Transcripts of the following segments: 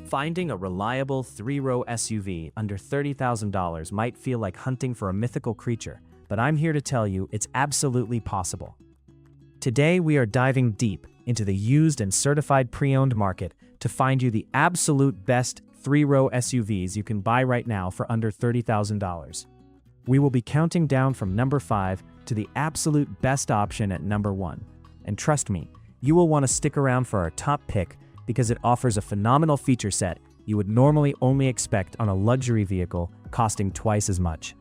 Finding a reliable three-row SUV under $30,000 might feel like hunting for a mythical creature, but I'm here to tell you it's absolutely possible. Today we are diving deep into the used and certified pre-owned market to find you the absolute best three-row SUVs you can buy right now for under $30,000. We will be counting down from number 5 to the absolute best option at number 1. And trust me, you will want to stick around for our top pick because it offers a phenomenal feature set you would normally only expect on a luxury vehicle costing twice as much.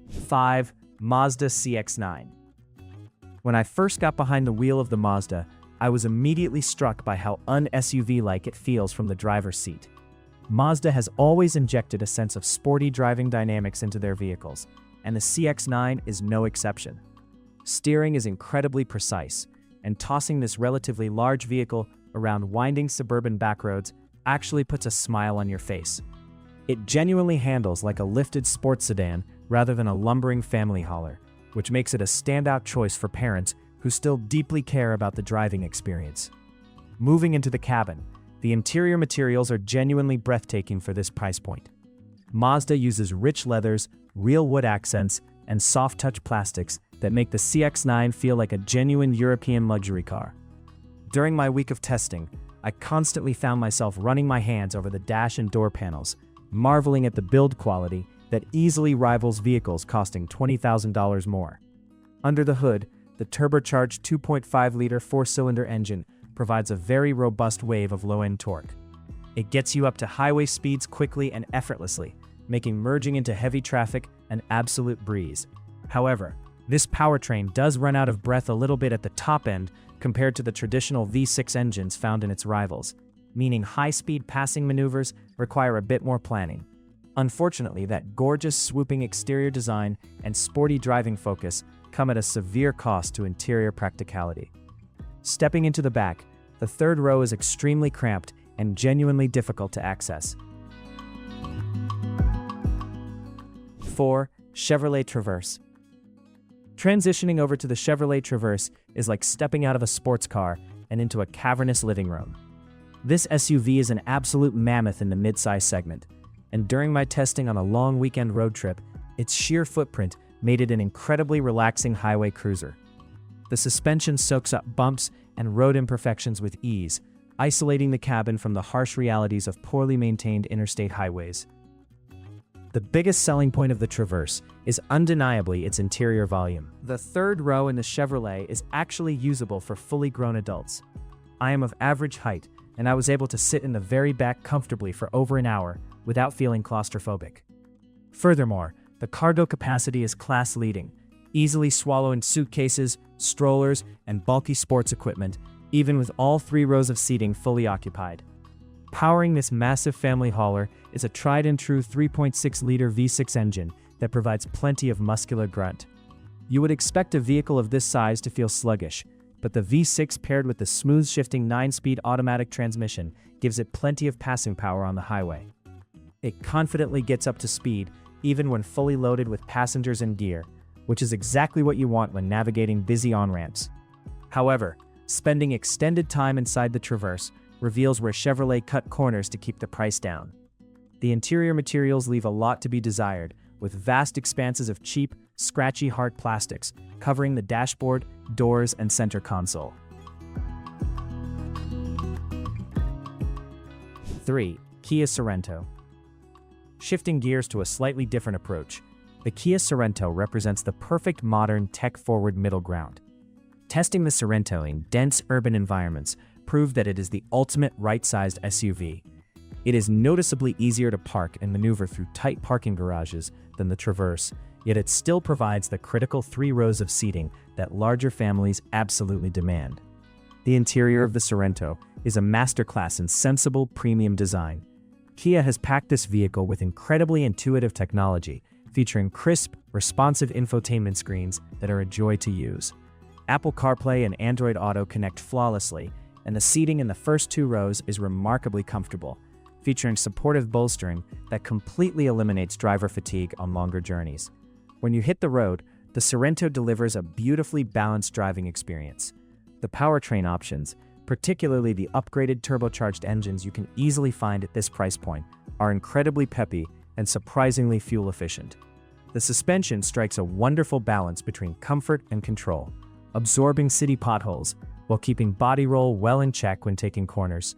5. Mazda CX-9. When I first got behind the wheel of the Mazda, I was immediately struck by how un-SUV-like it feels from the driver's seat. Mazda has always injected a sense of sporty driving dynamics into their vehicles, and the CX-9 is no exception. Steering is incredibly precise, and tossing this relatively large vehicle around winding suburban backroads actually puts a smile on your face. It genuinely handles like a lifted sports sedan rather than a lumbering family hauler, which makes it a standout choice for parents who still deeply care about the driving experience. Moving into the cabin, the interior materials are genuinely breathtaking for this price point. Mazda uses rich leathers, real wood accents, and soft-touch plastics that make the CX-9 feel like a genuine European luxury car. During my week of testing, I constantly found myself running my hands over the dash and door panels, marveling at the build quality that easily rivals vehicles costing $20,000 more. Under the hood, the turbocharged 2.5-liter four-cylinder engine provides a very robust wave of low-end torque. It gets you up to highway speeds quickly and effortlessly, making merging into heavy traffic an absolute breeze. However, this powertrain does run out of breath a little bit at the top end compared to the traditional V6 engines found in its rivals, meaning high-speed passing maneuvers require a bit more planning. Unfortunately, that gorgeous swooping exterior design and sporty driving focus come at a severe cost to interior practicality. Stepping into the back, the third row is extremely cramped and genuinely difficult to access. 4. Chevrolet Traverse. Transitioning over to the Chevrolet Traverse is like stepping out of a sports car and into a cavernous living room. This SUV is an absolute mammoth in the midsize segment, and during my testing on a long weekend road trip, its sheer footprint made it an incredibly relaxing highway cruiser. The suspension soaks up bumps and road imperfections with ease, isolating the cabin from the harsh realities of poorly maintained interstate highways. The biggest selling point of the Traverse is undeniably its interior volume. The third row in the Chevrolet is actually usable for fully grown adults. I am of average height, and I was able to sit in the very back comfortably for over an hour without feeling claustrophobic. Furthermore, the cargo capacity is class-leading, easily swallowing suitcases, strollers, and bulky sports equipment, even with all 3 rows of seating fully occupied. Powering this massive family hauler is a tried-and-true 3.6-liter V6 engine that provides plenty of muscular grunt. You would expect a vehicle of this size to feel sluggish, but the V6 paired with the smooth-shifting 9-speed automatic transmission gives it plenty of passing power on the highway. It confidently gets up to speed even when fully loaded with passengers and gear, which is exactly what you want when navigating busy on-ramps. However, spending extended time inside the Traverse reveals where Chevrolet cut corners to keep the price down. The interior materials leave a lot to be desired, with vast expanses of cheap, scratchy hard plastics covering the dashboard, doors, and center console. 3. Kia Sorento. Shifting gears to a slightly different approach, the Kia Sorento represents the perfect modern, tech-forward middle ground. Testing the Sorento in dense urban environments proved that it is the ultimate right-sized SUV. It is noticeably easier to park and maneuver through tight parking garages than the Traverse, yet it still provides the critical 3 rows of seating that larger families absolutely demand. The interior of the Sorento is a masterclass in sensible, premium design. Kia has packed this vehicle with incredibly intuitive technology, featuring crisp, responsive infotainment screens that are a joy to use. Apple CarPlay and Android Auto connect flawlessly, and the seating in the first 2 rows is remarkably comfortable, featuring supportive bolstering that completely eliminates driver fatigue on longer journeys. When you hit the road, the Sorento delivers a beautifully balanced driving experience. The powertrain options, Particularly the upgraded turbocharged engines you can easily find at this price point are incredibly peppy and surprisingly fuel efficient. The suspension strikes a wonderful balance between comfort and control, absorbing city potholes while keeping body roll well in check when taking corners.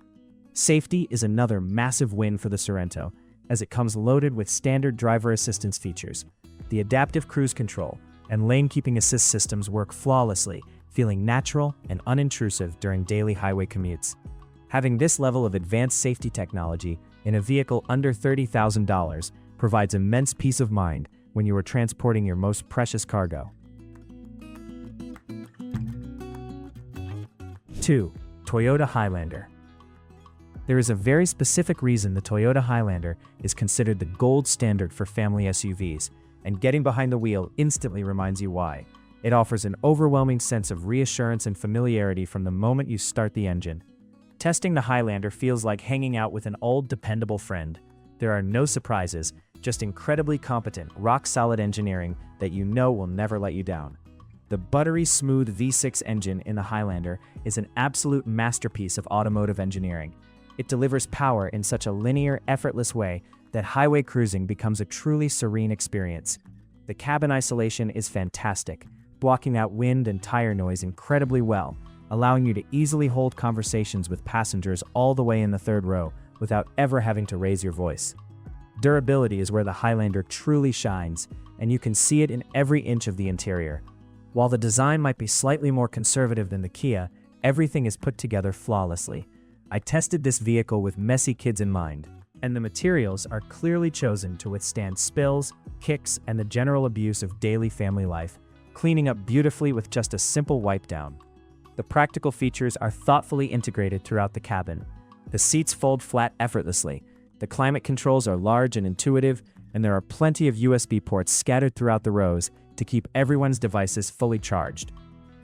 Safety is another massive win for the Sorento, as it comes loaded with standard driver assistance features. The adaptive cruise control and lane keeping assist systems work flawlessly, feeling natural and unintrusive during daily highway commutes. Having this level of advanced safety technology in a vehicle under $30,000 provides immense peace of mind when you are transporting your most precious cargo. 2. Toyota Highlander. There is a very specific reason the Toyota Highlander is considered the gold standard for family SUVs, and getting behind the wheel instantly reminds you why. It offers an overwhelming sense of reassurance and familiarity from the moment you start the engine. Testing the Highlander feels like hanging out with an old, dependable friend. There are no surprises, just incredibly competent, rock-solid engineering that you know will never let you down. The buttery smooth V6 engine in the Highlander is an absolute masterpiece of automotive engineering. It delivers power in such a linear, effortless way that highway cruising becomes a truly serene experience. The cabin isolation is fantastic, blocking out wind and tire noise incredibly well, allowing you to easily hold conversations with passengers all the way in the third row without ever having to raise your voice. Durability is where the Highlander truly shines, and you can see it in every inch of the interior. While the design might be slightly more conservative than the Kia, everything is put together flawlessly. I tested this vehicle with messy kids in mind, and the materials are clearly chosen to withstand spills, kicks, and the general abuse of daily family life, cleaning up beautifully with just a simple wipe down. The practical features are thoughtfully integrated throughout the cabin. The seats fold flat effortlessly, the climate controls are large and intuitive, and there are plenty of USB ports scattered throughout the rows to keep everyone's devices fully charged.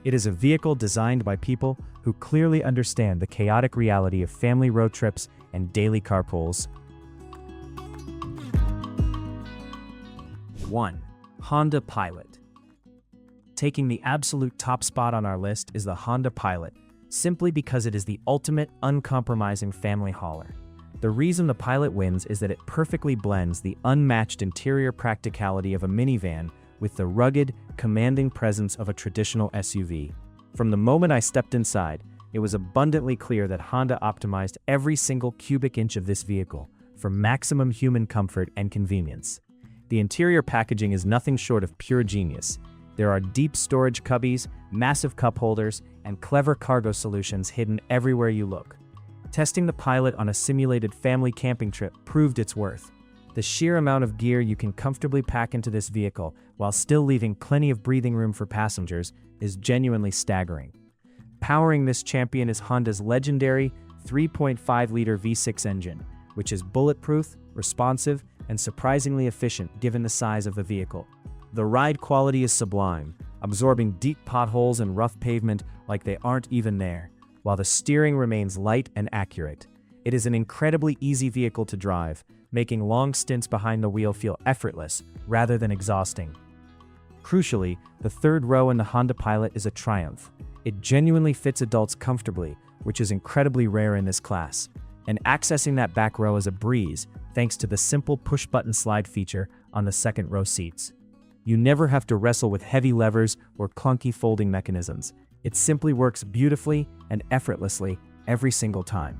It is a vehicle designed by people who clearly understand the chaotic reality of family road trips and daily carpools. 1. Honda Pilot. Taking the absolute top spot on our list is the Honda Pilot, simply because it is the ultimate, uncompromising family hauler. The reason the Pilot wins is that it perfectly blends the unmatched interior practicality of a minivan with the rugged, commanding presence of a traditional SUV. From the moment I stepped inside, it was abundantly clear that Honda optimized every single cubic inch of this vehicle for maximum human comfort and convenience. The interior packaging is nothing short of pure genius. There are deep storage cubbies, massive cup holders, and clever cargo solutions hidden everywhere you look. Testing the Pilot on a simulated family camping trip proved its worth. The sheer amount of gear you can comfortably pack into this vehicle while still leaving plenty of breathing room for passengers is genuinely staggering. Powering this champion is Honda's legendary 3.5-liter V6 engine, which is bulletproof, responsive, and surprisingly efficient given the size of the vehicle. The ride quality is sublime, absorbing deep potholes and rough pavement like they aren't even there, while the steering remains light and accurate. It is an incredibly easy vehicle to drive, making long stints behind the wheel feel effortless rather than exhausting. Crucially, the third row in the Honda Pilot is a triumph. It genuinely fits adults comfortably, which is incredibly rare in this class, and accessing that back row is a breeze thanks to the simple push-button slide feature on the second row seats. You never have to wrestle with heavy levers or clunky folding mechanisms. It simply works beautifully and effortlessly every single time.